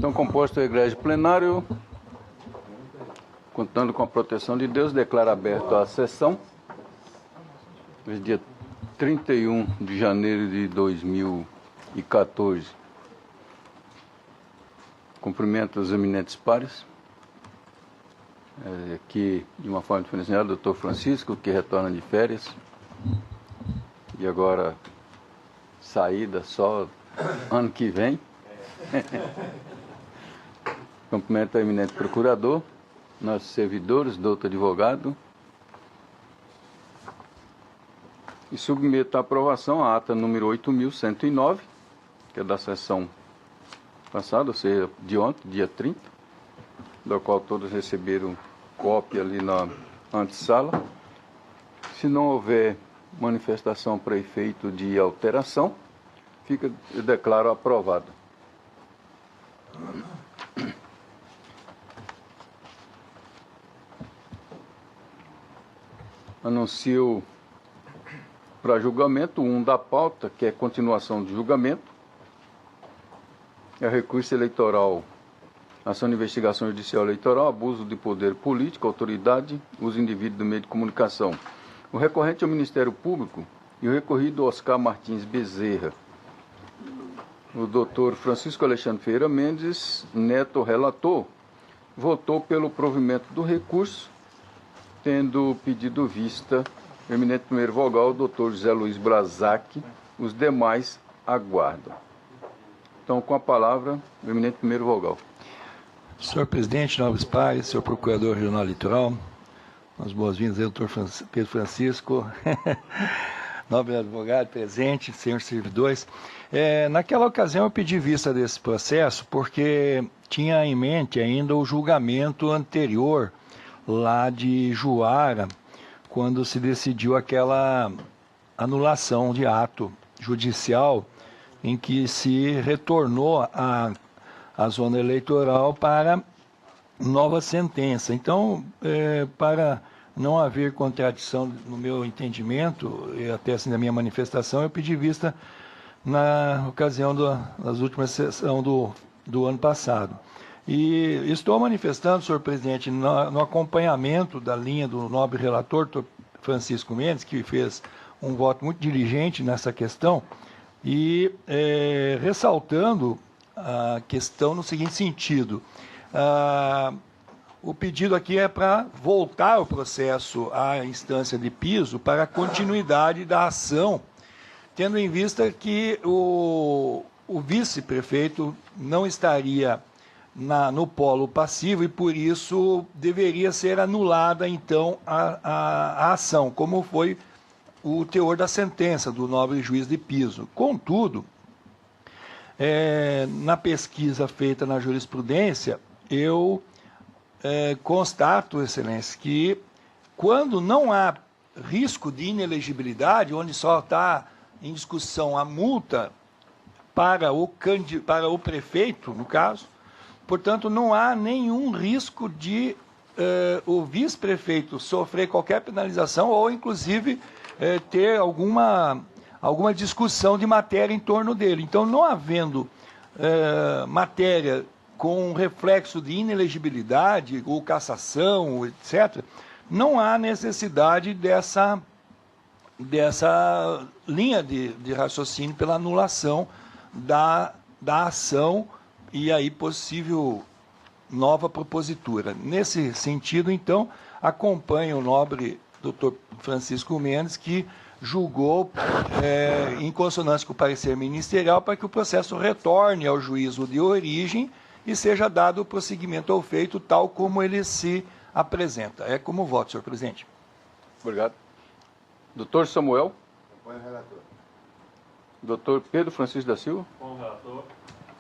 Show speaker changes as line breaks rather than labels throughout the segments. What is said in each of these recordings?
Então, composto o egrégio plenário, contando com a proteção de Deus, declaro aberto a sessão. Hoje, dia 31 de janeiro de 2014. Cumprimento os eminentes pares. Aqui, de uma forma diferenciada, o doutor Francisco, que retorna de férias. E agora, saída só ano que vem. Cumprimento o eminente procurador, nossos servidores, doutor advogado. E submeto à aprovação a ata número 8.109, que é da sessão passada, ou seja, de ontem, dia 30, da qual todos receberam cópia ali na antessala. Se não houver manifestação para efeito de alteração, eu declaro aprovado. Anuncio para julgamento 1 da pauta, que é continuação do julgamento. É recurso eleitoral, ação de investigação judicial eleitoral, abuso de poder político, autoridade, uso indevido do meio de comunicação. O recorrente é o Ministério Público e o recorrido Oscar Martins Bezerra. O doutor Francisco Alexandre Ferreira Mendes, neto relator, votou pelo provimento do recurso, tendo pedido vista o eminente primeiro vogal, o doutor José Luiz Brazac. Os demais aguardam. Então, com a palavra, o eminente primeiro vogal.
Senhor presidente, nobres pares, senhor procurador regional eleitoral, as boas-vindas ao doutor Pedro Francisco, nobre advogado presente, senhores servidores. Naquela ocasião eu pedi vista desse processo porque tinha em mente ainda o julgamento anterior lá de Juara, quando se decidiu aquela anulação de ato judicial em que se retornou a zona eleitoral para nova sentença. Então, para não haver contradição no meu entendimento, e até assim na minha manifestação, eu pedi vista na ocasião das últimas sessões do ano passado. E estou manifestando, senhor presidente, no acompanhamento da linha do nobre relator, doutor Francisco Mendes, que fez um voto muito diligente nessa questão, e ressaltando a questão no seguinte sentido: o pedido aqui é para voltar o processo à instância de piso para a continuidade da ação, tendo em vista que o vice-prefeito não estaria no polo passivo e, por isso, deveria ser anulada, então, a ação, como foi o teor da sentença do nobre juiz de piso. Contudo, na pesquisa feita na jurisprudência, eu constato, excelência, que quando não há risco de inelegibilidade, onde só está em discussão a multa para o prefeito, no caso, portanto, não há nenhum risco de o vice-prefeito sofrer qualquer penalização ou, inclusive, ter alguma discussão de matéria em torno dele. Então, não havendo matéria com reflexo de inelegibilidade ou cassação, etc., não há necessidade dessa linha de raciocínio pela anulação da ação e aí possível nova propositura. Nesse sentido, então, acompanho o nobre doutor Francisco Mendes, que julgou em consonância com o parecer ministerial para que o processo retorne ao juízo de origem e seja dado o prosseguimento ao feito tal como ele se apresenta. É como voto, senhor presidente.
Obrigado. Doutor Samuel.
Acompanho o relator.
Doutor Pedro Francisco da Silva.
Com o relator.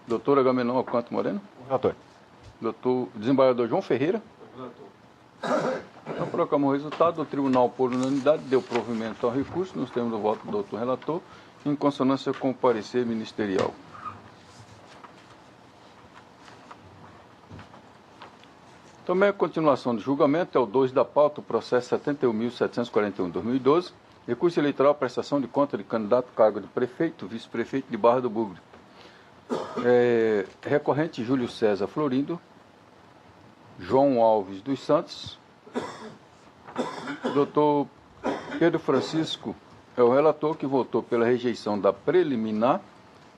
Doutor Agamenon Alcanto Moreno.
Com o relator.
Doutor Desembargador João Ferreira.
Com o relator.
Então, proclamo o resultado. O tribunal, por unanimidade, deu provimento ao recurso, nos termos do voto do doutor relator, em consonância com o parecer ministerial. Também a continuação do julgamento é o 2 da pauta, o processo 71.741/2012, recurso eleitoral, prestação de conta de candidato ao cargo de prefeito, vice-prefeito de Barra do Bugre. Recorrente Júlio César Florindo, João Alves dos Santos, Dr. Pedro Francisco é o relator que votou pela rejeição da preliminar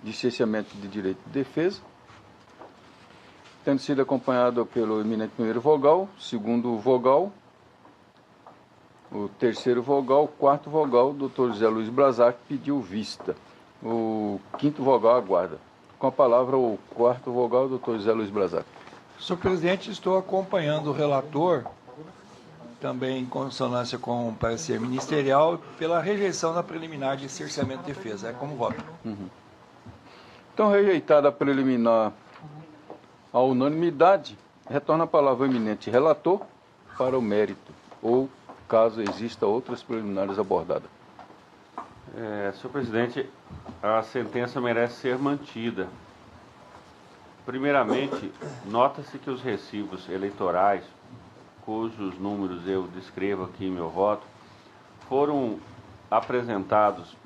de cerceamento de direito de defesa, tendo sido acompanhado pelo eminente primeiro vogal, segundo vogal, o terceiro vogal, o quarto vogal, o doutor José Luiz Brazac pediu vista. O quinto vogal aguarda. Com a palavra, o quarto vogal, o doutor José Luiz Brazac.
Senhor presidente, estou acompanhando o relator, também em consonância com o parecer ministerial, pela rejeição da preliminar de cerceamento de defesa. É como voto.
Então, rejeitada a preliminar à unanimidade, retorna a palavra ao eminente relator para o mérito, ou caso exista outras preliminares abordadas.
Senhor presidente, a sentença merece ser mantida. Primeiramente, nota-se que os recibos eleitorais, cujos números eu descrevo aqui em meu voto, foram apresentados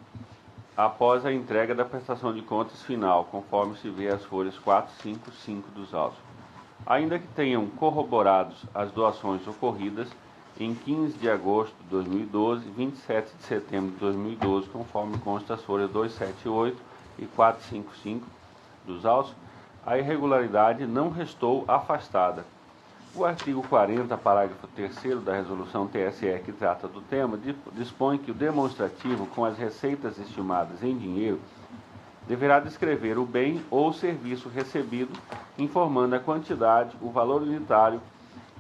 após a entrega da prestação de contas final, conforme se vê as folhas 4, 5, 5 dos autos. Ainda que tenham corroborados as doações ocorridas em 15 de agosto de 2012 e 27 de setembro de 2012, conforme consta as folhas 278 e 455 dos autos, a irregularidade não restou afastada. O artigo 40, parágrafo 3º da resolução TSE que trata do tema, dispõe que o demonstrativo com as receitas estimadas em dinheiro deverá descrever o bem ou serviço recebido, informando a quantidade, o valor unitário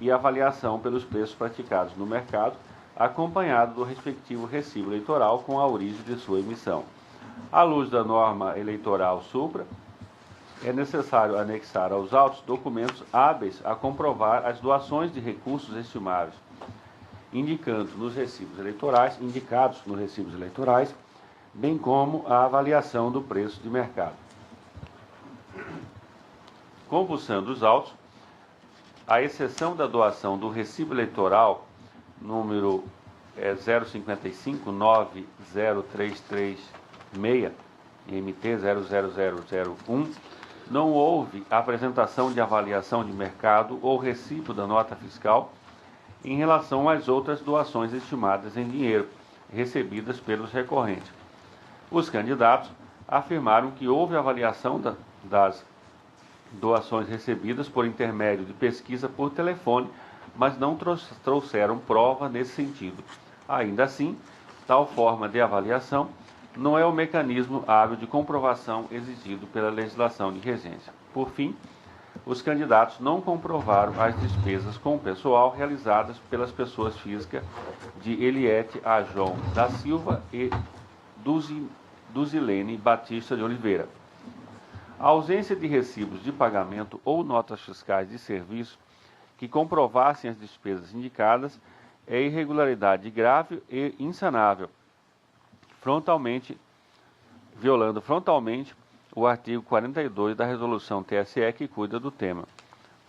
e a avaliação pelos preços praticados no mercado, acompanhado do respectivo recibo eleitoral com a origem de sua emissão. À luz da norma eleitoral supra, é necessário anexar aos autos documentos hábeis a comprovar as doações de recursos estimáveis, indicados nos recibos eleitorais, bem como a avaliação do preço de mercado. Compulsando os autos, à exceção da doação do recibo eleitoral número 055-90336, MT 00001, não houve apresentação de avaliação de mercado ou recibo da nota fiscal em relação às outras doações estimadas em dinheiro, recebidas pelos recorrentes. Os candidatos afirmaram que houve avaliação das doações recebidas por intermédio de pesquisa por telefone, mas não trouxeram prova nesse sentido. Ainda assim, tal forma de avaliação não é o mecanismo hábil de comprovação exigido pela legislação de regência. Por fim, os candidatos não comprovaram as despesas com o pessoal realizadas pelas pessoas físicas de Eliete Ajon da Silva e Duzilene Batista de Oliveira. A ausência de recibos de pagamento ou notas fiscais de serviço que comprovassem as despesas indicadas é irregularidade grave e insanável, violando frontalmente o artigo 42 da resolução TSE que cuida do tema.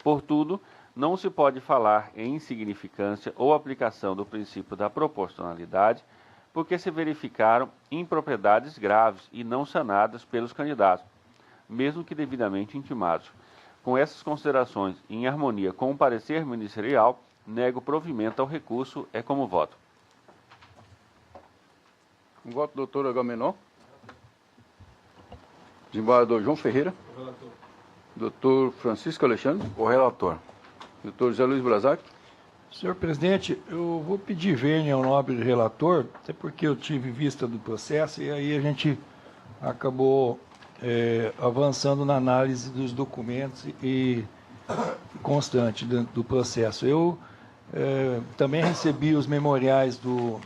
Portudo, não se pode falar em insignificância ou aplicação do princípio da proporcionalidade, porque se verificaram impropriedades graves e não sanadas pelos candidatos, mesmo que devidamente intimados. Com essas considerações, em harmonia com o parecer ministerial, nego provimento ao recurso. É como voto.
Um voto do doutor Agamenon. Desembargador João Ferreira.
O relator.
Doutor Francisco Alexandre.
O relator.
Doutor José Luiz Brazac.
Senhor presidente, eu vou pedir vênia ao nobre relator, até porque eu tive vista do processo e aí a gente acabou avançando na análise dos documentos e constante do processo. Eu também recebi os memoriais do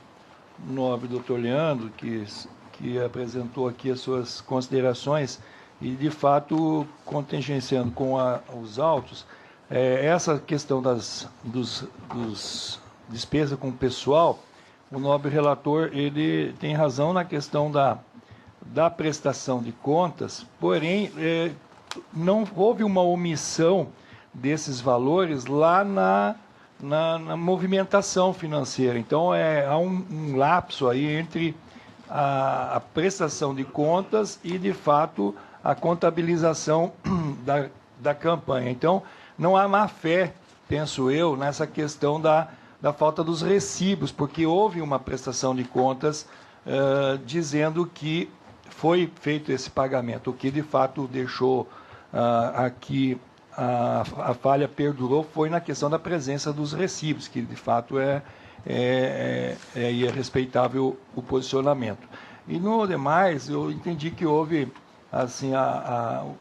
nobre doutor Leandro, que apresentou aqui as suas considerações e, de fato, contingenciando com os autos, essa questão dos despesas com o pessoal, o nobre relator ele tem razão na questão da prestação de contas, porém, não houve uma omissão desses valores lá na movimentação financeira. Então, há um lapso aí entre a prestação de contas e, de fato, a contabilização da campanha. Então, não há má fé, penso eu, nessa questão da falta dos recibos, porque houve uma prestação de contas dizendo que foi feito esse pagamento. O que, de fato, deixou aqui a falha perdurou foi na questão da presença dos recibos, que, de fato, é respeitável o posicionamento. E, no demais, eu entendi que houve assim,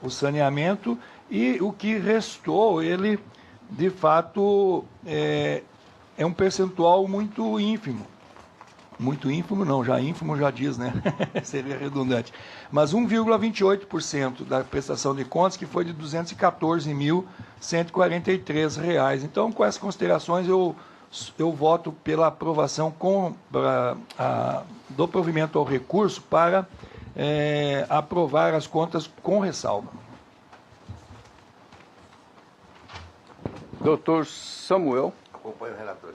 o saneamento e o que restou, ele, de fato, é um percentual muito ínfimo. Muito ínfimo, não, já ínfimo já diz, né? Seria redundante. Mas 1,28% da prestação de contas, que foi de R$ 214.143. Então, com essas considerações, eu voto pela aprovação do provimento ao recurso para aprovar as contas com ressalva.
Doutor Samuel.
Acompanho o relator.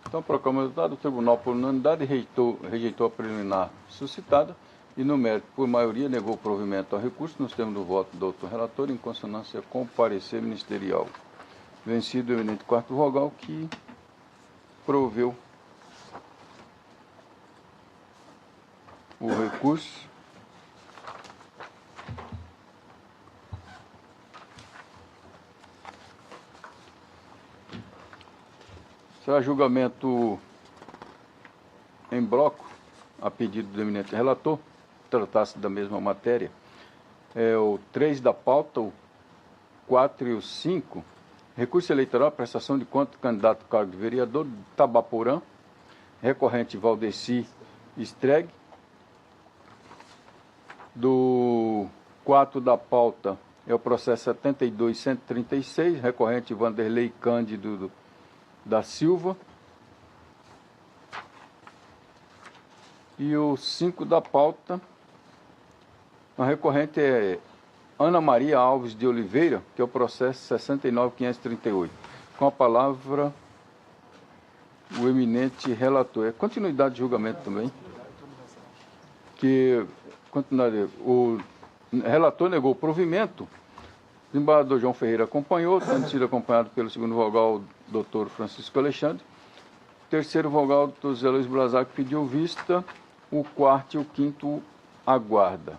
Então, proclama o resultado. O tribunal, por unanimidade, rejeitou a preliminar suscitada e, no mérito, por maioria, negou o provimento ao recurso, nos termos do voto do doutor relator, em consonância com o parecer ministerial. Vencido o eminente quarto vogal, que proveu o recurso. Será julgamento em bloco, a pedido do eminente relator, tratasse da mesma matéria. O 3 da pauta, o 4 e o 5, recurso eleitoral, prestação de conta do candidato ao cargo de vereador de Tabaporã, recorrente Valdeci Stregue. Do 4 da pauta é o processo 72.136, recorrente Vanderlei Cândido da Silva. E o 5 da pauta, a recorrente é Ana Maria Alves de Oliveira, que é o processo 69.538. Com a palavra, o eminente relator. É continuidade de julgamento também. O relator negou o provimento. O desembargador João Ferreira acompanhou, tendo sido acompanhado pelo segundo vogal, doutor Francisco Alexandre. O terceiro vogal, doutor Zé Luiz Brazac, pediu vista. O quarto e o quinto aguarda.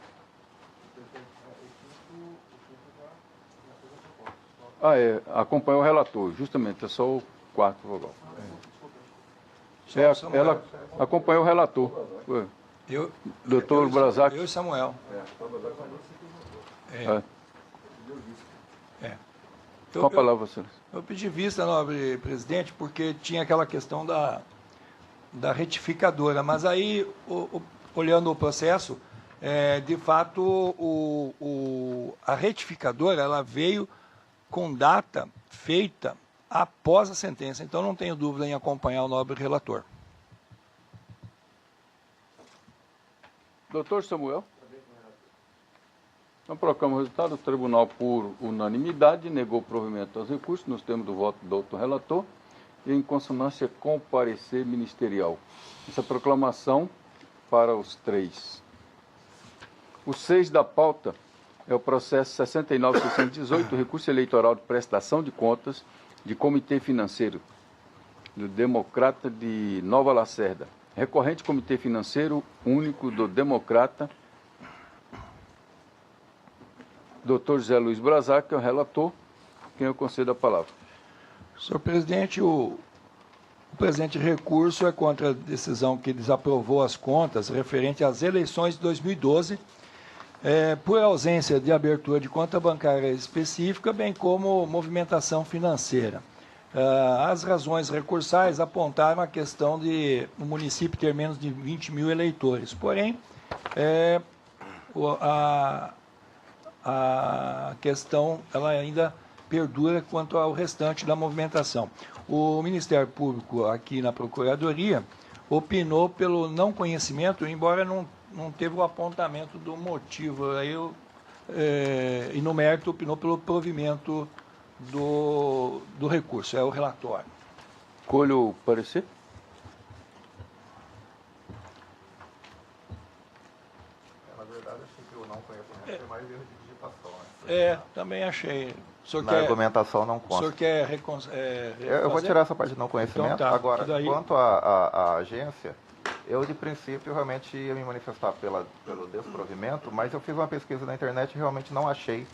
Acompanhou o relator, justamente, é só o quarto vogal. Ela acompanhou o relator. Doutor Brazac.
Eu e Samuel.
Com a palavra, senhor.
Eu pedi vista, nobre presidente, porque tinha aquela questão da retificadora, mas aí, olhando o processo, de fato, a retificadora ela veio com data feita após a sentença, então não tenho dúvida em acompanhar o nobre relator.
Doutor Samuel. Então, proclamo o resultado. O tribunal, por unanimidade, negou o provimento aos recursos, nos termos do voto do doutor relator, e em consonância com o parecer ministerial. Essa proclamação para os três. O 6 da pauta é o processo 69.618, recurso eleitoral de prestação de contas de Comitê Financeiro do Democrata de Nova Lacerda. Recorrente Comitê Financeiro Único do Democrata, doutor Zé Luiz Brazac, que é o relator, quem eu concedo a palavra.
Senhor presidente, o presente recurso é contra a decisão que desaprovou as contas referente às eleições de 2012, por ausência de abertura de conta bancária específica, bem como movimentação financeira. As razões recursais apontaram a questão de o município ter menos de 20 mil eleitores. Porém, a questão ela ainda perdura quanto ao restante da movimentação. O Ministério Público, aqui na Procuradoria, opinou pelo não conhecimento, embora não teve o apontamento do motivo. Aí e no mérito opinou pelo provimento do recurso, é o relatório.
Colho o parecer.
verdade, achei que o não conhecimento é mais erro de digitação. Né?
Também achei. O senhor
Na
quer,
argumentação não
o
consta.
senhor quer
Eu vou tirar essa parte de não conhecimento.
Então tá,
Agora,
que daí-
quanto à agência, eu de princípio realmente ia me manifestar pelo desprovimento, mas eu fiz uma pesquisa na internet e realmente não achei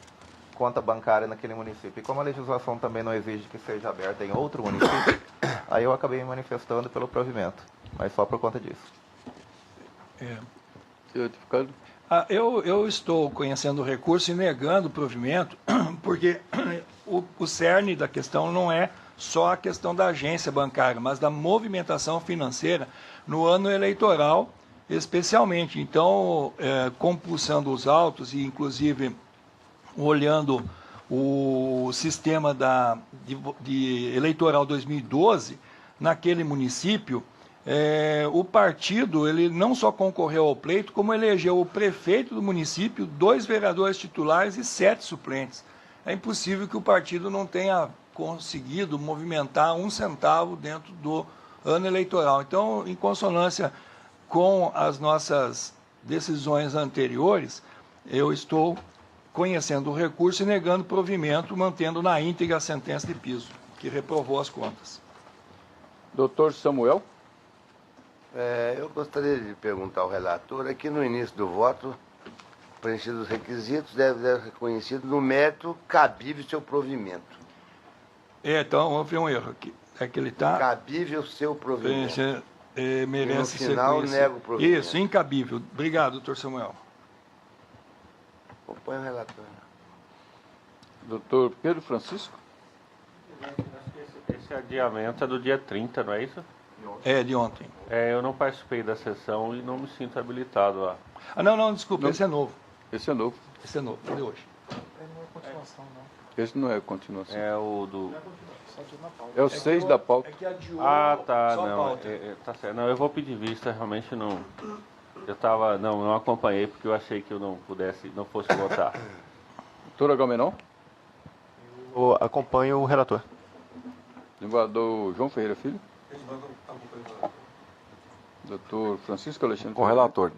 conta bancária naquele município. E como a legislação também não exige que seja aberta em outro município, aí eu acabei me manifestando pelo provimento, mas só por conta disso.
Certificado.
Eu estou conhecendo o recurso e negando o provimento, porque o cerne da questão não é só a questão da agência bancária, mas da movimentação financeira no ano eleitoral, especialmente. Então, compulsando os autos e, inclusive, olhando o sistema de eleitoral 2012, naquele município, o partido ele não só concorreu ao pleito, como elegeu o prefeito do município, 2 vereadores titulares e 7 suplentes. É impossível que o partido não tenha conseguido movimentar 1 centavo dentro do ano eleitoral. Então, em consonância com as nossas decisões anteriores, eu estou conhecendo o recurso e negando o provimento, mantendo na íntegra a sentença de piso, que reprovou as contas.
Doutor Samuel.
Eu gostaria de perguntar ao relator, aqui no início do voto, preenchidos os requisitos, deve ser reconhecido no mérito cabível seu provimento.
Então, houve um erro aqui. É que ele está...
Cabível seu provimento.
merece
e no
ser
final,
conhecido.
nego o provimento.
Isso, incabível. Obrigado, doutor Samuel.
Acompanhe o relator.
Doutor Pedro Francisco.
Esse adiamento é do dia 30, não é isso?
É, de ontem.
Eu não participei da sessão e não me sinto habilitado a...
Não, desculpa,
Não.
esse é novo.
Esse é novo.
Esse é novo, de hoje.
Esse não é continuação.
É o do...
É o 6 da pauta.
É que adiou
tá,
só a
não.
pauta.
Tá certo. Não, eu vou pedir vista, realmente não... não acompanhei porque eu achei que eu não fosse votar.
Doutor Agamenon.
Eu acompanho o relator.
Desembargador João Ferreira Filho. Doutor Francisco Alexandre.
Com o relator.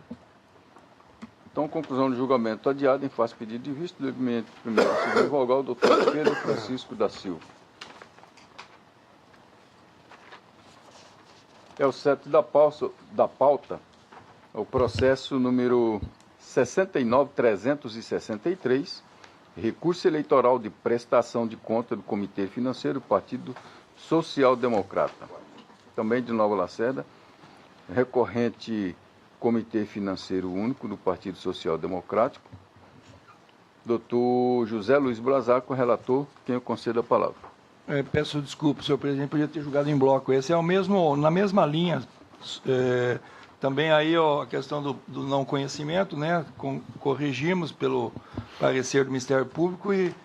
Então, conclusão do julgamento adiado em face pedido de vista do eminente primeiro e segundo vogal, doutor Pedro Francisco da Silva. É o 7 da pauta, o processo número 69.363, recurso eleitoral de prestação de conta do Comitê Financeiro do Partido Social Democrata. Também de Nova Lacerda, recorrente Comitê Financeiro Único do Partido Social Democrático. Doutor José Luiz Brasaco, relator, quem eu concedo a palavra.
Peço desculpa, senhor presidente, podia ter julgado em bloco. Esse é o mesmo, na mesma linha. Também aí a questão do não conhecimento, né? Corrigimos pelo parecer do Ministério Público e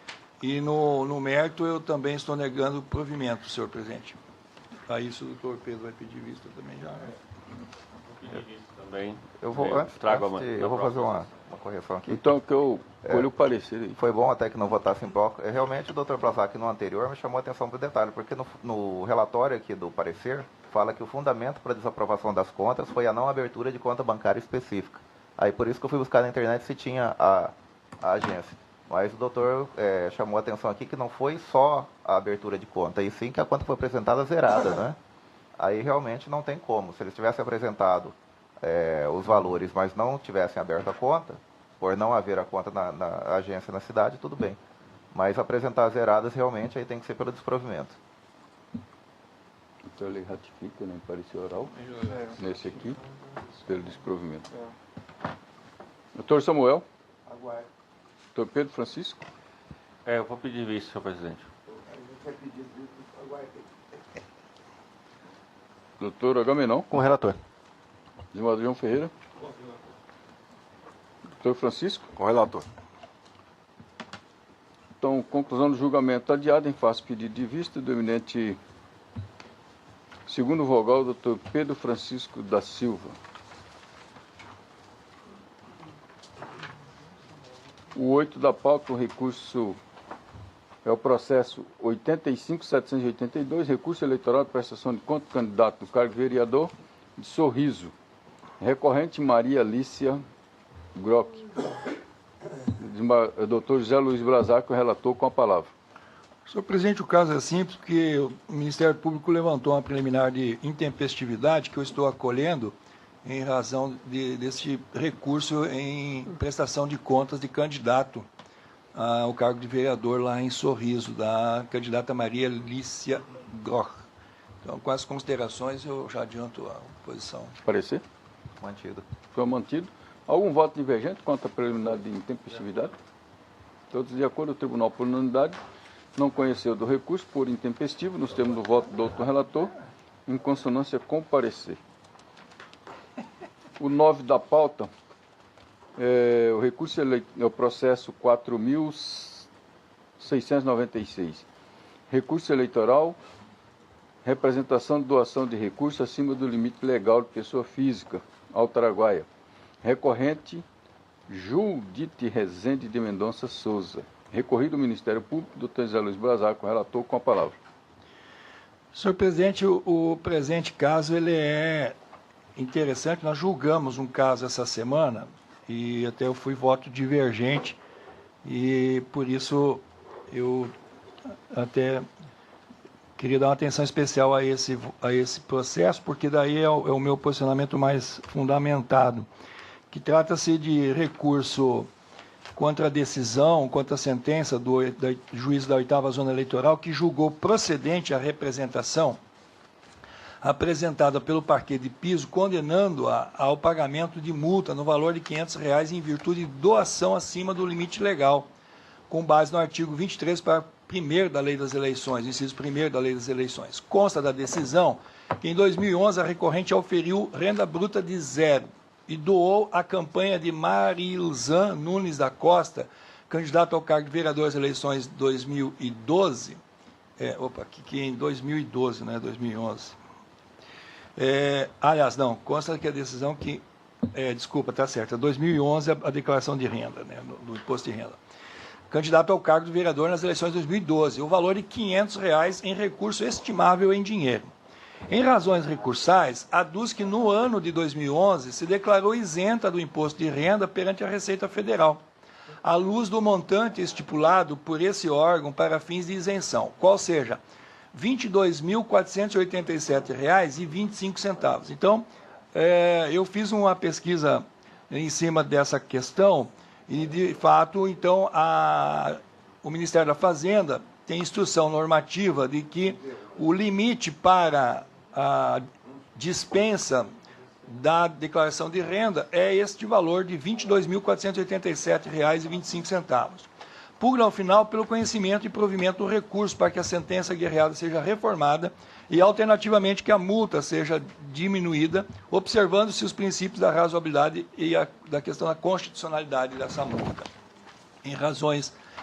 no mérito eu também estou negando o provimento, senhor presidente. A isso o doutor Pedro vai pedir vista também já.
Também.
Eu vou fazer uma correção aqui.
Então, que eu colho o parecer aí.
Foi bom até que não votasse em bloco. Realmente o doutor Brasac no anterior me chamou a atenção para o detalhe, porque no relatório aqui do parecer, fala que o fundamento para a desaprovação das contas foi a não abertura de conta bancária específica. Aí por isso que eu fui buscar na internet se tinha a agência. Mas o doutor chamou a atenção aqui que não foi só a abertura de conta, e sim que a conta foi apresentada zerada, né? Aí realmente não tem como. Se eles tivessem apresentado os valores, mas não tivessem aberto a conta, por não haver a conta na agência na cidade, tudo bem. Mas apresentar zeradas realmente aí tem que ser pelo desprovimento.
Então ele ratifica, né, em parecer oral, nesse aqui, pelo desprovimento. Doutor Samuel.
Aguardo.
Doutor Pedro Francisco.
Eu vou pedir vista, senhor presidente.
Doutor Agamenon.
Com o relator.
Desembargador João Ferreira. Doutor Francisco.
Com o relator.
Então, conclusão do julgamento adiado em face pedido de vista do eminente segundo vogal, doutor Pedro Francisco da Silva. O 8 da pauta, o recurso é o processo 85.782, recurso eleitoral de prestação de conta do candidato do cargo de vereador de Sorriso. Recorrente Maria Alicia Grock. Doutor José Luiz Brazac, o relator, com a palavra.
Senhor presidente, o caso é simples porque o Ministério Público levantou uma preliminar de intempestividade que eu estou acolhendo em razão desse recurso em prestação de contas de candidato ao cargo de vereador lá em Sorriso, da candidata Maria Lícia Groch. Então, com as considerações, eu já adianto a posição.
Parecer?
Mantido.
Foi mantido. Algum voto divergente quanto à preliminar de intempestividade? Todos de acordo, o tribunal, por unanimidade, não conheceu do recurso por intempestivo, nos termos do voto do doutor relator, em consonância com o parecer. O 9 da pauta, o recurso é o processo 4.696. Recurso eleitoral, representação de doação de recurso acima do limite legal de pessoa física, Altaraguaia. Recorrente, Judite Rezende de Mendonça Souza. Recorrido ao Ministério Público, Dr. José Luiz Brazac, o relator, com a palavra.
Senhor presidente, o presente caso ele é interessante. Nós julgamos um caso essa semana e até eu fui voto divergente e por isso eu até queria dar uma atenção especial a esse processo, porque daí é o meu posicionamento mais fundamentado, que trata-se de recurso contra a decisão, contra a sentença do juiz da 8ª Zona Eleitoral, que julgou procedente a representação apresentada pelo Parquet de Piso, condenando-a ao pagamento de multa no valor de R$ 500 em virtude de doação acima do limite legal, com base no artigo 23, parágrafo 1º da Lei das Eleições, inciso 1º da Lei das Eleições. Consta da decisão que em 2011 a recorrente auferiu renda bruta de zero e doou a campanha de Marilzan Nunes da Costa, candidato ao cargo de vereador às eleições de 2012, que em 2012, né, 2011. Aliás, não, consta que a decisão que, desculpa, está certa, 2011 a declaração de renda, né, do imposto de renda. Candidato ao cargo de vereador nas eleições de 2012, o valor de R$ 500 em recurso estimável em dinheiro. Em razões recursais, aduz que no ano de 2011 se declarou isenta do imposto de renda perante a Receita Federal, à luz do montante estipulado por esse órgão para fins de isenção, qual seja R$ 22.487,25. Então, eu fiz uma pesquisa em cima dessa questão e, de fato, então, o Ministério da Fazenda tem instrução normativa de que o limite para a dispensa da declaração de renda é este valor de R$ 22.487,25. Pugna, ao final, pelo conhecimento e provimento do recurso para que a sentença guerreada seja reformada e, alternativamente, que a multa seja diminuída, observando-se os princípios da razoabilidade e da questão da constitucionalidade dessa multa.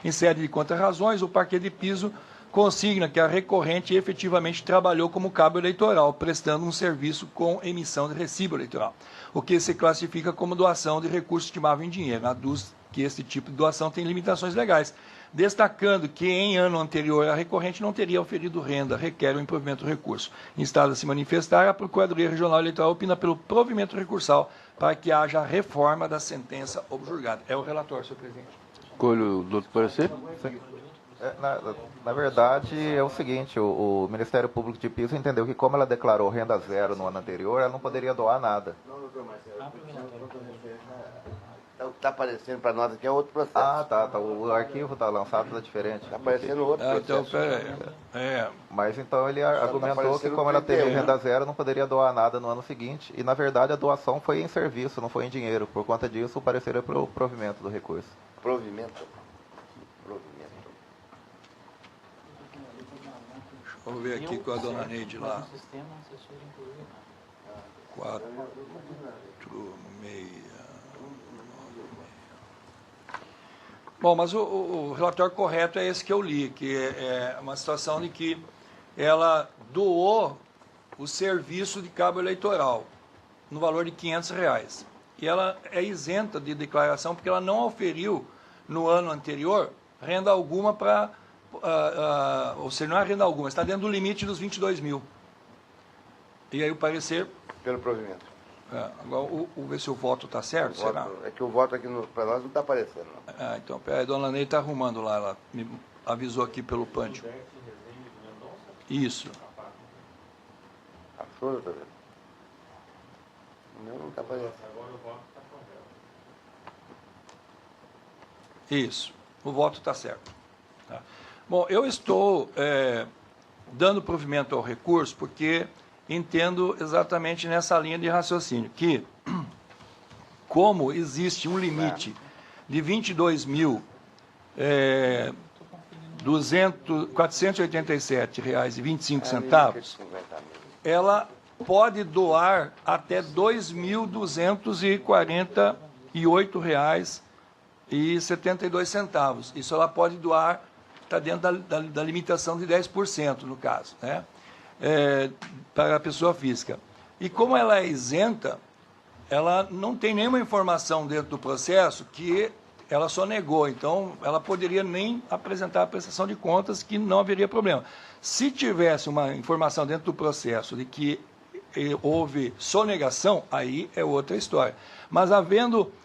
Em sede de contra-razões, o Parquet de Piso consigna que a recorrente efetivamente trabalhou como cabo eleitoral, prestando um serviço com emissão de recibo eleitoral, o que se classifica como doação de recurso estimável em dinheiro. Aduz que esse tipo de doação tem limitações legais, destacando que em ano anterior a recorrente não teria oferido renda, requer o improvimento do recurso. Instado a se manifestar, a Procuradoria Regional Eleitoral opina pelo provimento recursal para que haja reforma da sentença objurgada. É o relator, senhor presidente.
Escolho do outro parecer.
Na verdade, é o seguinte, o Ministério Público de Piso entendeu que como ela declarou renda zero no ano anterior, ela não poderia doar nada.
Está aparecendo para nós aqui é outro processo.
Tá. O arquivo está lançado, está diferente.
Está aparecendo outro processo.
Então, peraí.
Mas então ele argumentou que como ela teve renda zero, não poderia doar nada no ano seguinte. E na verdade a doação foi em serviço, não foi em dinheiro. Por conta disso, o parecer é para o provimento do recurso.
Provimento.
Vamos ver aqui com a dona Neide lá. 4, 6. Bom, mas o relatório correto é esse que eu li, que é uma situação de que ela doou o serviço de cabo eleitoral no valor de R$ 500. E ela é isenta de declaração porque ela não oferiu no ano anterior renda alguma para... ou seja, não é renda alguma, está dentro do limite dos 22 mil. E aí o parecer...
Pelo provimento.
Agora, ver se o voto está certo, será?
É que o voto aqui para nós não está aparecendo. Não.
Então, peraí, a dona Ney está arrumando lá, ela me avisou aqui pelo pândio. Isso.
Achou, doutor? Não está aparecendo.
Isso, o voto está certo. Tá. Bom, eu estou dando provimento ao recurso porque entendo exatamente nessa linha de raciocínio, que como existe um limite de R$ 487,25, ela pode doar até R$ 2.248,72. Isso ela pode doar, está dentro da limitação de 10%, no caso, né? Para a pessoa física. E como ela é isenta, ela não tem nenhuma informação dentro do processo que ela só negou. Então, ela poderia nem apresentar a prestação de contas, que não haveria problema. Se tivesse uma informação dentro do processo de que houve sonegação, aí é outra história. Mas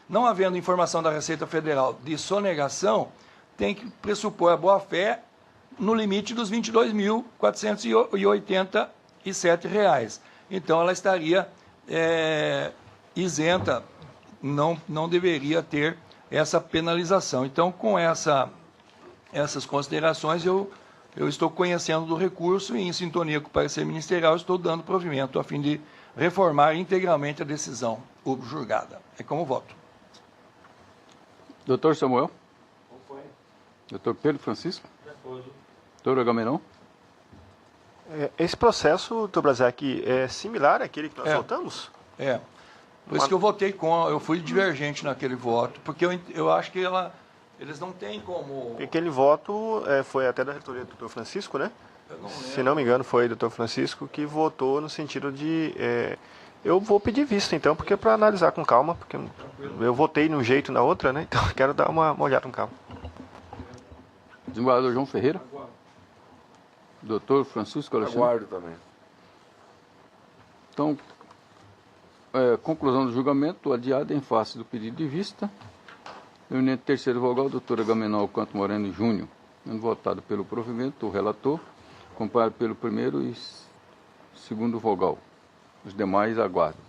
não havendo informação da Receita Federal de sonegação, tem que pressupor a boa-fé no limite dos R$ 22.487. Então, ela estaria isenta, não deveria ter essa penalização. Então, com essas considerações, eu estou conhecendo do recurso e, em sintonia com o parecer ministerial, estou dando provimento a fim de reformar integralmente a decisão julgada. É como voto.
Doutor Samuel? Doutor Pedro Francisco? Doutor Agamenon?
Esse processo, doutor Brazak, é similar àquele que nós votamos?
Por isso que eu votei eu fui divergente naquele voto, porque eu acho que eles não têm como...
Aquele voto foi até da reitoria do doutor Francisco, né? Se não me engano, foi o doutor Francisco que votou no sentido de... eu vou pedir vista, então, porque para analisar com calma, porque eu votei num jeito e na outra, né? Então, eu quero dar uma olhada com calma.
Desembargador João Ferreira? Doutor Francisco Alexandre?
Aguardo também.
Então, conclusão do julgamento, adiado em face do pedido de vista. Reunião terceiro vogal, doutor Agamenon Alcanto Moreno Júnior. Sendo votado pelo provimento, o relator, acompanhado pelo primeiro e segundo vogal. Os demais aguardam.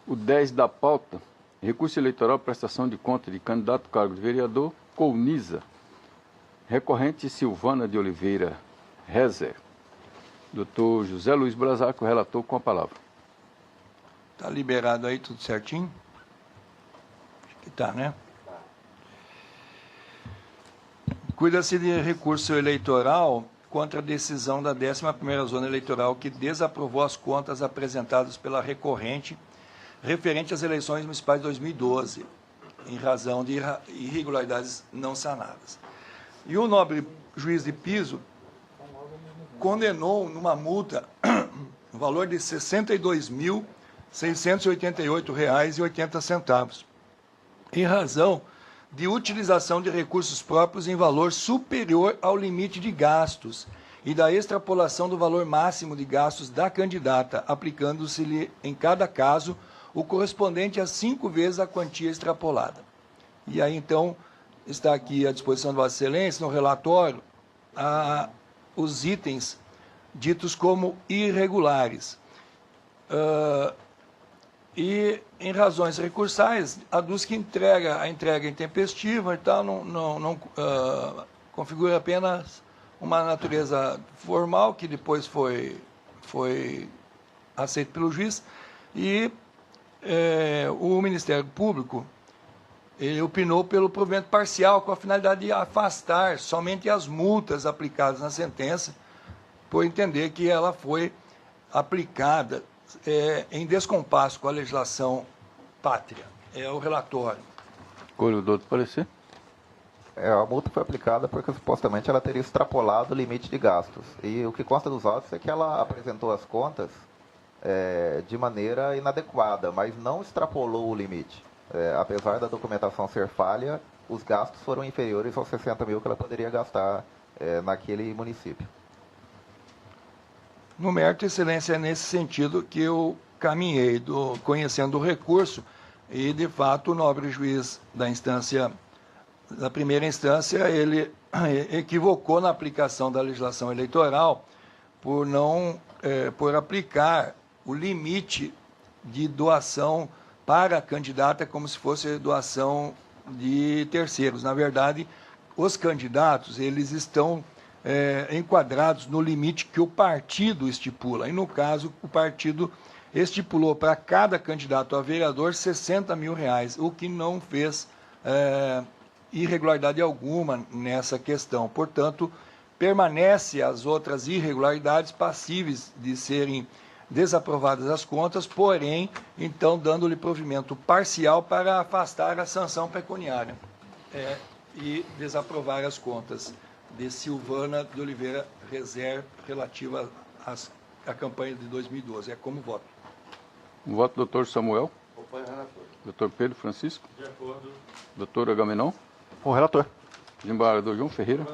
O 10 da pauta, recurso eleitoral, prestação de conta de candidato ao cargo de vereador, Colniza. Recorrente Silvana de Oliveira Rezer. Doutor José Luiz Brazaco, relator, com a palavra.
Está liberado aí, tudo certinho? Acho que está, né? Cuida-se de recurso eleitoral contra a decisão da 11ª Zona Eleitoral que desaprovou as contas apresentadas pela recorrente referente às eleições municipais de 2012, em razão de irregularidades não sanadas. E o nobre juiz de piso condenou numa multa no valor de R$ 62.688,80, em razão de utilização de recursos próprios em valor superior ao limite de gastos e da extrapolação do valor máximo de gastos da candidata, aplicando-se-lhe, em cada caso, o correspondente a 5 vezes a quantia extrapolada. E aí, então, está aqui à disposição de Vossa Excelência, no relatório, os itens ditos como irregulares. E, em razões recursais, aduz que a entrega intempestiva e tal não configura apenas uma natureza formal, que depois foi aceito pelo juiz, e o Ministério Público ele opinou pelo provimento parcial, com a finalidade de afastar somente as multas aplicadas na sentença, por entender que ela foi aplicada em descompasso com a legislação pátria. É o relatório.
Colho do outro parecer.
A multa foi aplicada porque supostamente ela teria extrapolado o limite de gastos. E o que consta dos autos é que ela apresentou as contas de maneira inadequada, mas não extrapolou o limite. Apesar da documentação ser falha, os gastos foram inferiores aos 60 mil que ela poderia gastar naquele município.
No mérito, excelência, é nesse sentido que eu caminhei, conhecendo o recurso, e, de fato, o nobre juiz da primeira instância, ele equivocou na aplicação da legislação eleitoral por aplicar o limite de doação para a candidata como se fosse doação de terceiros. Na verdade, os candidatos, eles estão enquadrados no limite que o partido estipula. E, no caso, o partido estipulou para cada candidato a vereador R$60 mil, o que não fez irregularidade alguma nessa questão. Portanto, permanece as outras irregularidades passíveis de serem desaprovadas as contas, porém, então, dando-lhe provimento parcial para afastar a sanção pecuniária e desaprovar as contas de Silvana de Oliveira Rezer relativa à campanha de 2012. É como voto.
O voto do doutor Samuel. Doutor Pedro Francisco.
De acordo.
Doutor Agamenon.
Com o relator.
Desembargador João Ferreira.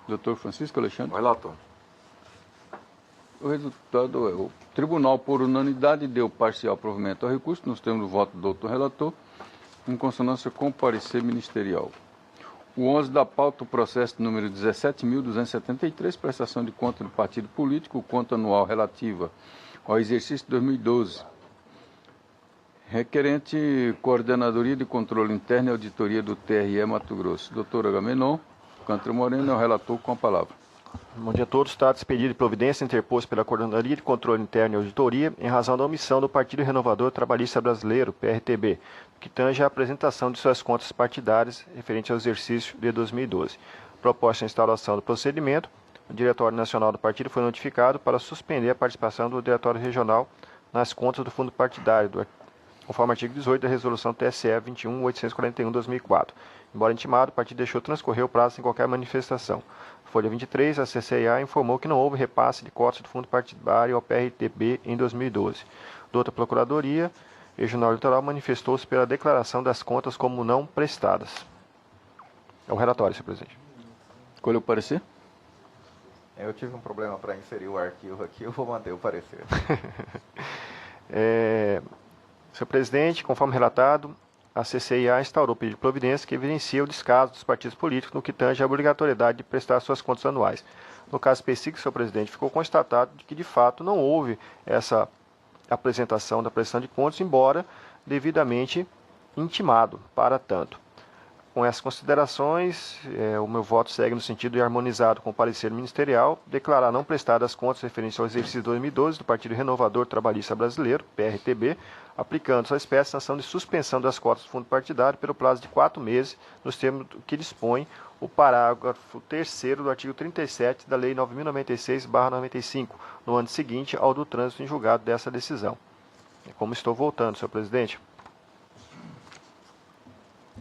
Doutor Francisco Alexandre.
Relator.
O resultado é: o tribunal, por unanimidade, deu parcial provimento ao recurso, nos termos do voto do doutor relator, em consonância com o parecer ministerial. O 11 da pauta, o processo número 17.273, prestação de conta do partido político, conta anual relativa ao exercício de 2012. Requerente Coordenadoria de Controle Interno e Auditoria do TRE Mato Grosso. Doutor Agamenon, Cantra Moreno é o relator com a palavra.
Bom dia a todos. Trata-se de pedido de providência interposto pela Coordenadoria de Controle Interno e Auditoria em razão da omissão do Partido Renovador Trabalhista Brasileiro, PRTB, que tange a apresentação de suas contas partidárias referente ao exercício de 2012. Proposta de instauração do procedimento, o Diretório Nacional do Partido foi notificado para suspender a participação do Diretório Regional nas contas do Fundo Partidário, conforme o artigo 18 da Resolução TSE 21.841/2004. Embora intimado, o partido deixou transcorrer o prazo sem qualquer manifestação. Folha 23, a CCIA informou que não houve repasse de cotas do fundo partidário ao PRTB em 2012. Da outra Procuradoria Regional Eleitoral manifestou-se pela declaração das contas como não prestadas. É o relatório, senhor presidente.
Qual é o parecer?
Eu tive um problema para inserir o arquivo aqui, eu vou manter o parecer.
Senhor presidente, conforme relatado, a CCIA instaurou o pedido de providência que evidencia o descaso dos partidos políticos no que tange à obrigatoriedade de prestar suas contas anuais. No caso específico, senhor presidente, ficou constatado que, de fato, não houve essa apresentação da prestação de contas, embora devidamente intimado para tanto. Com essas considerações, o meu voto segue no sentido de harmonizado com o parecer ministerial, declarar não prestadas as contas referentes ao exercício de 2012 do Partido Renovador Trabalhista Brasileiro, PRTB, aplicando sua espécie sanção de suspensão das cotas do fundo partidário pelo prazo de 4 meses, nos termos que dispõe o parágrafo 3º do artigo 37 da Lei 9.096/95, no ano seguinte ao do trânsito em julgado dessa decisão. É como estou voltando, senhor presidente.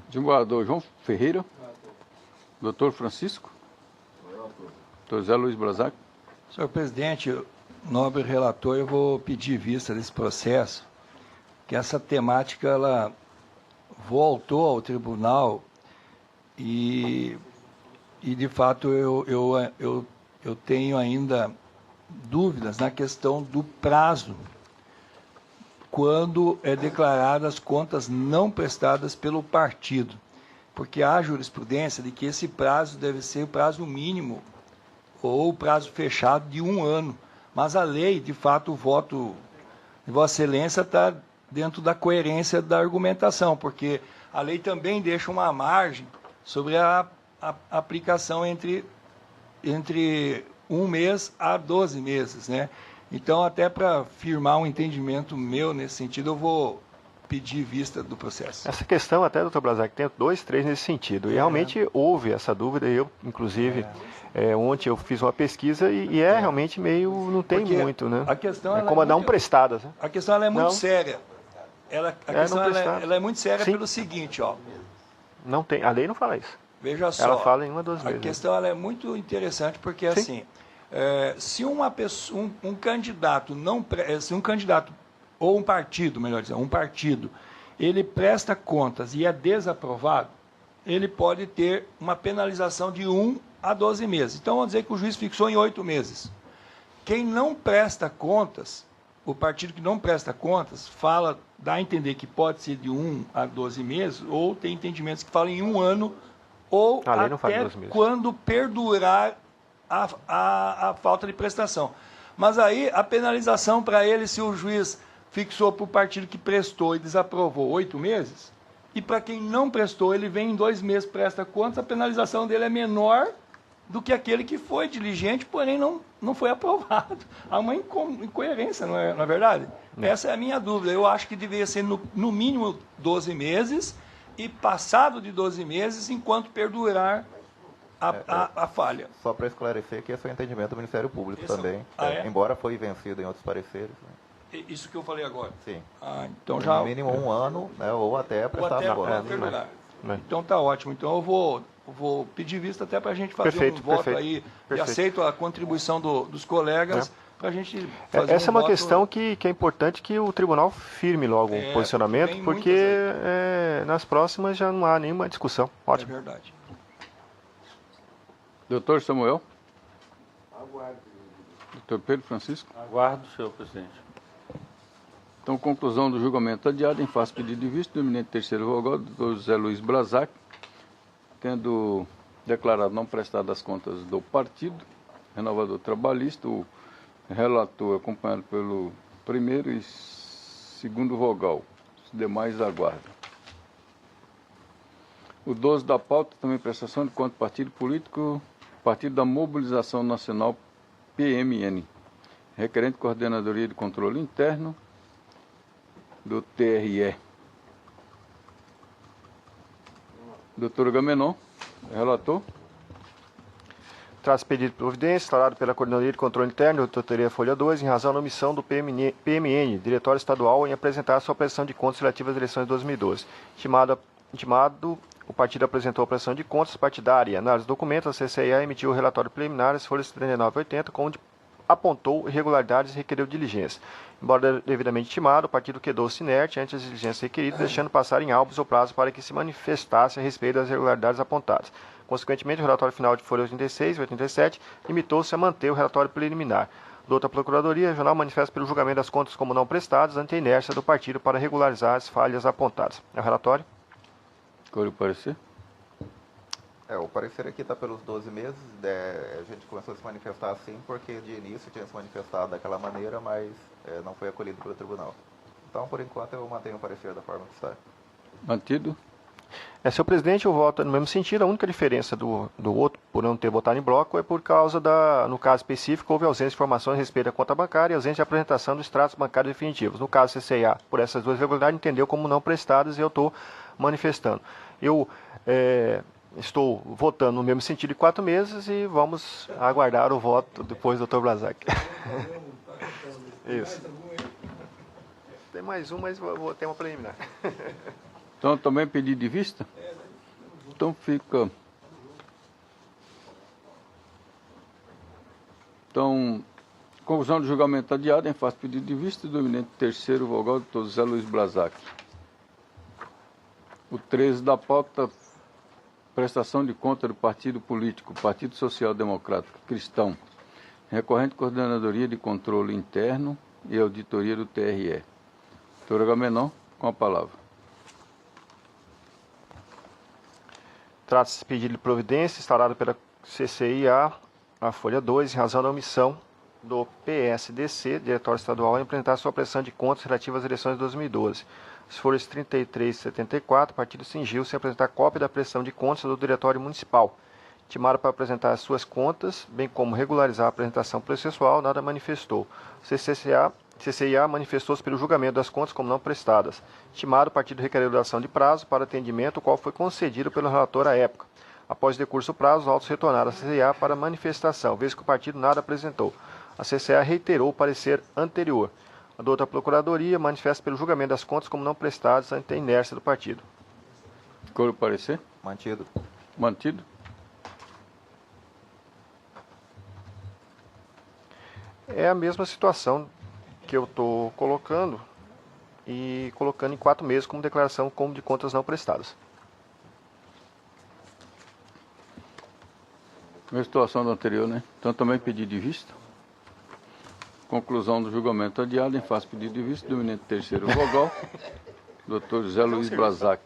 Desembargador João Ferreira. Doutor Francisco. Doutor Zé Luiz Brazac.
Senhor presidente, nobre relator, eu vou pedir vista desse processo, que essa temática ela voltou ao tribunal e de fato eu tenho ainda dúvidas na questão do prazo quando é declaradas contas não prestadas pelo partido, porque há jurisprudência de que esse prazo deve ser o prazo mínimo ou o prazo fechado de 1 ano, mas a lei, de fato, o voto de Vossa Excelência está dentro da coerência da argumentação, porque a lei também deixa uma margem sobre a aplicação entre 1 mês a 12 meses, né? Então, até para firmar um entendimento meu nesse sentido, eu vou pedir vista do processo.
Essa questão até, doutor Brazac, tem 2, 3 nesse sentido. E realmente houve essa dúvida. Eu, inclusive, ontem eu fiz uma pesquisa e realmente meio... não tem
porque
muito, né?
A questão,
como não prestadas. Né?
A questão ela é muito séria. A questão ela é muito séria. Sim. Pelo seguinte, ó.
Não tem, a lei não fala isso.
Veja só.
Ela fala em 1 a 2 vezes.
A questão ela é muito interessante porque, sim, assim... se uma pessoa, um candidato não, se um candidato ou um partido, melhor dizendo, um partido, ele presta contas e é desaprovado, ele pode ter uma penalização de 1 a 12 meses. Então, vamos dizer que o juiz fixou em 8 meses. quem não presta contas, o partido que não presta contas, dá a entender que pode ser de 1 a 12 meses, ou tem entendimentos que falam em 1 ano, ou
A lei não fala em
até
12 meses.
quando perdurar a falta de prestação. Mas aí a penalização para ele, se o juiz fixou para o partido que prestou e desaprovou 8 meses, e para quem não prestou, ele vem em 2 meses, presta contas, a penalização dele é menor do que aquele que foi diligente, porém não foi aprovado. Há uma incoerência, não é verdade? Essa é a minha dúvida. Eu acho que deveria ser no mínimo 12 meses e passado de 12 meses enquanto perdurar a falha.
Só para esclarecer que esse é o entendimento do Ministério Público
Esse é o-
também,
é?
embora foi vencido em outros pareceres. Né?
Isso que eu falei agora.
Sim.
Então já...
No mínimo 1 ano, né, ou até
Ou
prestar
até
as contas.
perdurar.
né?
Então tá ótimo. Então eu vou pedir vista até para a gente fazer
Perfeito,
um voto
perfeito,
aí. E
perfeito.
aceito a contribuição dos colegas para a gente fazer
Essa é
um
uma
voto.
questão que é importante que o tribunal firme logo o posicionamento,
tem
porque
muitas
nas próximas já não há nenhuma discussão.
É
Ótimo.
verdade.
Doutor Samuel? Doutor Pedro Francisco?
Aguardo, senhor presidente.
Então, conclusão do julgamento adiado em face pedido de vista do eminente terceiro vogal, doutor José Luiz Brazac, tendo declarado não prestado as contas do partido, renovador trabalhista, o relator acompanhado pelo primeiro e segundo vogal. Os demais aguardam. O 12 da pauta, também prestação de conta do partido político, Partido da Mobilização Nacional, PMN. Requerente Coordenadoria de Controle Interno do TRE. Doutor Agamenon, relator.
Traz pedido de providência, instaurado pela Coordenadoria de Controle Interno, doutoria Folha 2, em razão da omissão do PMN, Diretório Estadual, em apresentar a sua prestação de contas relativa às eleições de 2012. Intimado, o partido apresentou a prestação de contas partidária. Análise do documento, a CCIA emitiu o relatório preliminar, as folhas 39 e 80, onde apontou irregularidades e requeriu diligência. Embora devidamente intimado, o partido quedou-se inerte ante as diligências requeridas, deixando passar em albos o prazo para que se manifestasse a respeito das irregularidades apontadas. Consequentemente, o relatório final de folha 86 e 87 limitou-se a manter o relatório preliminar. Da outra Procuradoria Regional manifesta pelo julgamento das contas como não prestadas ante a inércia do partido para regularizar as falhas apontadas. É o relatório?
Qual é o parecer?
O parecer aqui está pelos 12 meses. A gente começou a se manifestar assim porque de início tinha se manifestado daquela maneira, mas não foi acolhido pelo tribunal. Então, por enquanto, eu mantenho o parecer da forma que está.
Mantido?
Senhor presidente, eu voto no mesmo sentido. A única diferença do outro, por não ter votado em bloco, é por causa no caso específico, houve ausência de informações a respeito da conta bancária e ausência de apresentação dos extratos bancários definitivos. No caso CCA, por essas duas irregularidades, entendeu como não prestadas e eu estou manifestando. Eu estou votando no mesmo sentido de 4 meses e vamos aguardar o voto depois do Dr. Brazac. Isso. Tem mais um, mas vou ter uma preliminar.
Então, também pedido de vista? Então, fica... Então, conclusão do julgamento adiado em face pedido de vista do eminente terceiro vogal, doutor José Luiz Brazac. O 13 da pauta, prestação de conta do partido político, Partido Social Democrático Cristão, recorrente Coordenadoria de Controle Interno e Auditoria do TRE. Doutor Agamenon, com a palavra.
Trata-se de pedido de providência instaurado pela CCIA, a folha 2, em razão da omissão do PSDC, Diretório Estadual, em apresentar sua prestação de contas relativa às eleições de 2012. As folhas 33 e 74, o partido cingiu-se a apresentar cópia da prestação de contas do Diretório Municipal. Intimaram para apresentar as suas contas, bem como regularizar a apresentação processual, nada manifestou. CCIA manifestou-se pelo julgamento das contas como não prestadas. Intimado, o partido requeriu duração de prazo para atendimento, o qual foi concedido pelo relator à época. Após o decurso do prazo, os autos retornaram à CCIA para manifestação, vez que o partido nada apresentou. A CCIA reiterou o parecer anterior. A outra Procuradoria manifesta pelo julgamento das contas como não prestadas ante a inércia do partido.
Qual é o parecer?
Mantido.
Mantido?
É a mesma situação que eu estou colocando e colocando em 4 meses como declaração como de contas não prestadas.
Mesma situação do anterior, né? Então também pedi de vista. Conclusão do julgamento adiado em face pedido de vista do eminente terceiro vogal, Dr. José Luiz Brazac.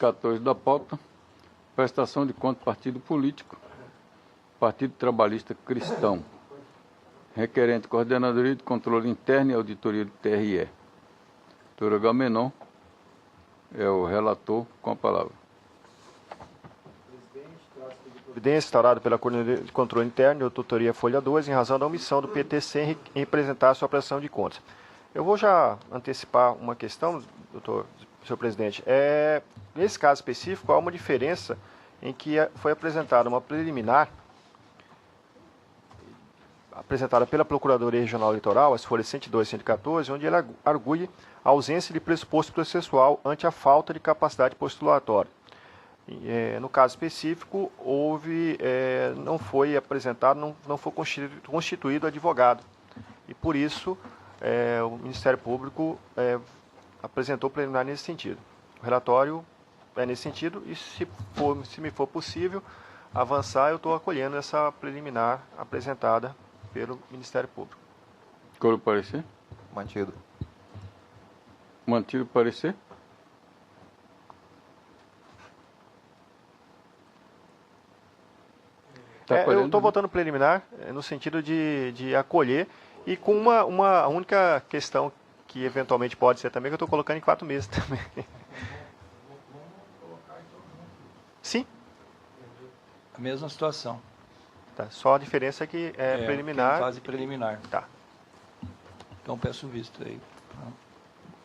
(14) da pauta, prestação de conta partido político, Partido Trabalhista Cristão. Requerente Coordenadoria de Controle Interno e Auditoria do TRE. Doutor Agamenon é o relator, com a palavra.
Evidência instaurada pela Coordenadoria de Controle Interno e Auditoria Folha 2, em razão da omissão do PTC em apresentar a sua prestação de contas. Eu vou já antecipar uma questão, senhor presidente. Nesse caso específico, há uma diferença em que foi apresentada uma preliminar apresentada pela Procuradoria Regional Eleitoral, as folhas 102 e 114, onde ela argui a ausência de pressuposto processual ante a falta de capacidade postulatória. No caso específico, não foi apresentado, não foi constituído advogado. E, por isso, o Ministério Público apresentou preliminar nesse sentido. O relatório é nesse sentido e, se me for possível avançar, eu estou acolhendo essa preliminar apresentada pelo Ministério Público.
Qual o parecer?
Mantido.
Mantido o parecer?
Eu estou votando preliminar no sentido de acolher e com uma única questão que eventualmente pode ser também, que eu estou colocando em 4 meses também. Sim.
A mesma situação.
Tá, só a diferença é que é preliminar.
Fase preliminar.
Tá.
Então peço visto aí.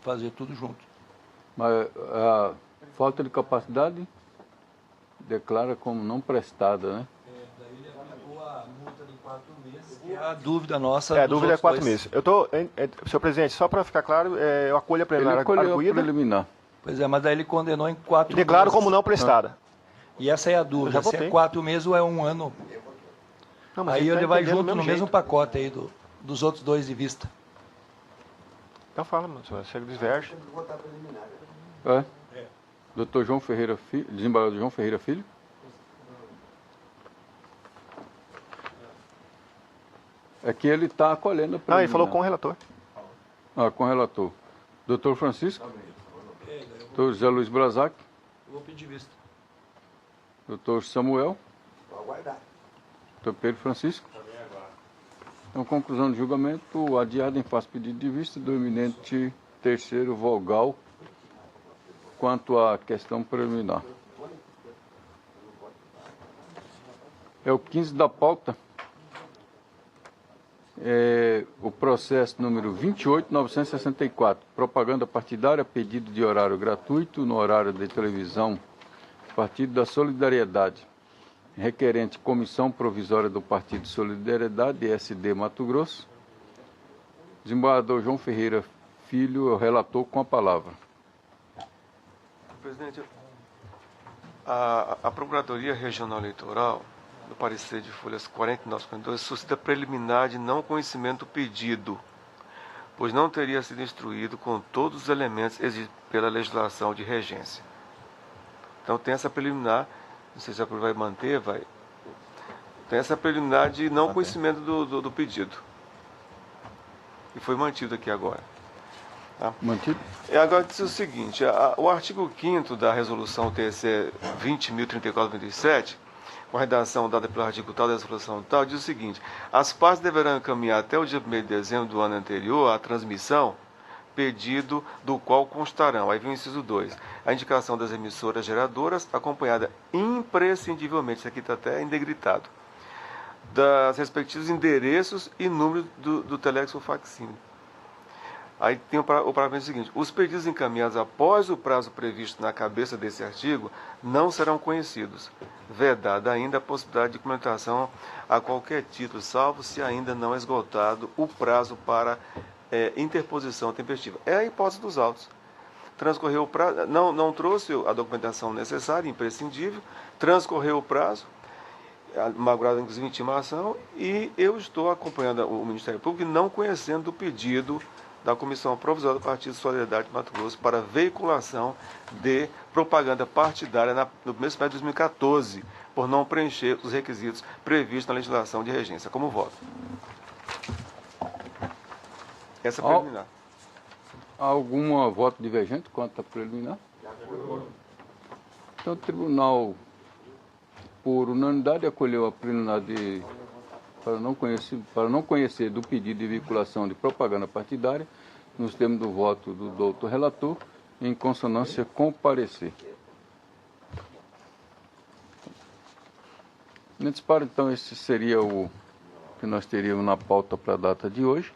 Fazer tudo junto.
Mas a falta de capacidade declara como não prestada, né?
Daí ele aplicou a multa de 4 meses, que é a dúvida nossa.
A dúvida é 4 meses. Senhor presidente, só para ficar claro, eu acolho a preliminar
Ele acolheu a
arguída.
preliminar.
Pois é, mas daí ele condenou em 4 meses.
Declaro como não prestada.
E essa é a dúvida, se é 4 meses ou é 1 ano.
Não, mas
Aí
a gente
ele
tá
vai
entendendo
junto
do
no
mesmo
mesmo
jeito.
pacote aí dos outros 2 de vista.
Então fala, mano, você diverge.
Doutor João Ferreira Filho, desembargador João Ferreira Filho. É que ele está acolhendo a preliminar.
Ele falou com o relator.
Com o relator. Doutor Francisco. Doutor José Luiz Brazac.
Eu vou pedir vista.
Doutor Samuel.
Vou aguardar.
Doutor Pedro Francisco. Então, conclusão do julgamento, adiado em face pedido de vista do eminente terceiro vogal quanto à questão preliminar. É o 15 da pauta. O processo número 28.964, propaganda partidária, pedido de horário gratuito no horário de televisão, Partido da Solidariedade. Requerente Comissão Provisória do Partido Solidariedade, SD Mato Grosso. Desembargador João Ferreira Filho, é o relator, com a palavra.
Presidente, a Procuradoria Regional Eleitoral, no parecer de folhas 49 e 52, suscita preliminar de não conhecimento do pedido, pois não teria sido instruído com todos os elementos exigidos pela legislação de regência. Então tem essa preliminar, não sei se a Procuradoria vai manter, tem essa preliminar de não conhecimento do pedido. E foi mantido aqui agora. Tá?
Mantido?
Agora diz o seguinte, o artigo 5º da resolução TC 20.034/27, com a redação dada pelo artigo tal da resolução tal, diz o seguinte: as partes deverão encaminhar até o dia 1º de dezembro do ano anterior a transmissão, pedido do qual constarão, aí vem o inciso 2, a indicação das emissoras geradoras, acompanhada imprescindivelmente, isso aqui está até endegritado, das respectivos endereços e números do telex ou facsímile. Aí tem o parágrafo seguinte: os pedidos encaminhados após o prazo previsto na cabeça desse artigo não serão conhecidos, vedada ainda a possibilidade de complementação a qualquer título, salvo se ainda não esgotado o prazo para interposição tempestiva. É a hipótese dos autos. Transcorreu o prazo, não trouxe a documentação necessária, imprescindível, transcorreu o prazo, magoada inclusive intimação, e eu estou acompanhando o Ministério Público e não conhecendo o pedido da Comissão Provisória do Partido Solidariedade de Mato Grosso para veiculação de propaganda partidária no primeiro semestre de 2014, por não preencher os requisitos previstos na legislação de regência. Como voto? Essa é a preliminar.
Há algum voto divergente quanto à preliminar? Então, o tribunal, por unanimidade, acolheu a preliminar para não conhecer do pedido de vinculação de propaganda partidária, nos termos do voto do doutor relator, em consonância com o parecer. Nesse par, então, esse seria o que nós teríamos na pauta para a data de hoje,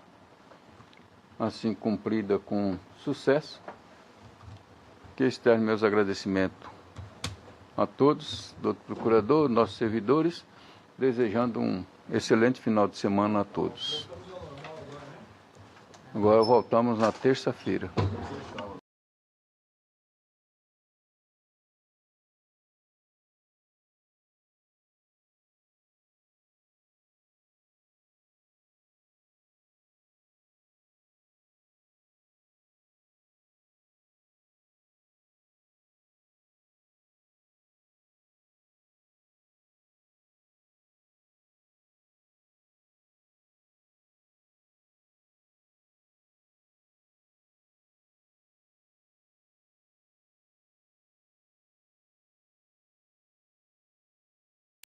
assim cumprida com sucesso. Que externo meus agradecimentos a todos, doutor procurador, nossos servidores, desejando um excelente final de semana a todos. Agora voltamos na terça-feira.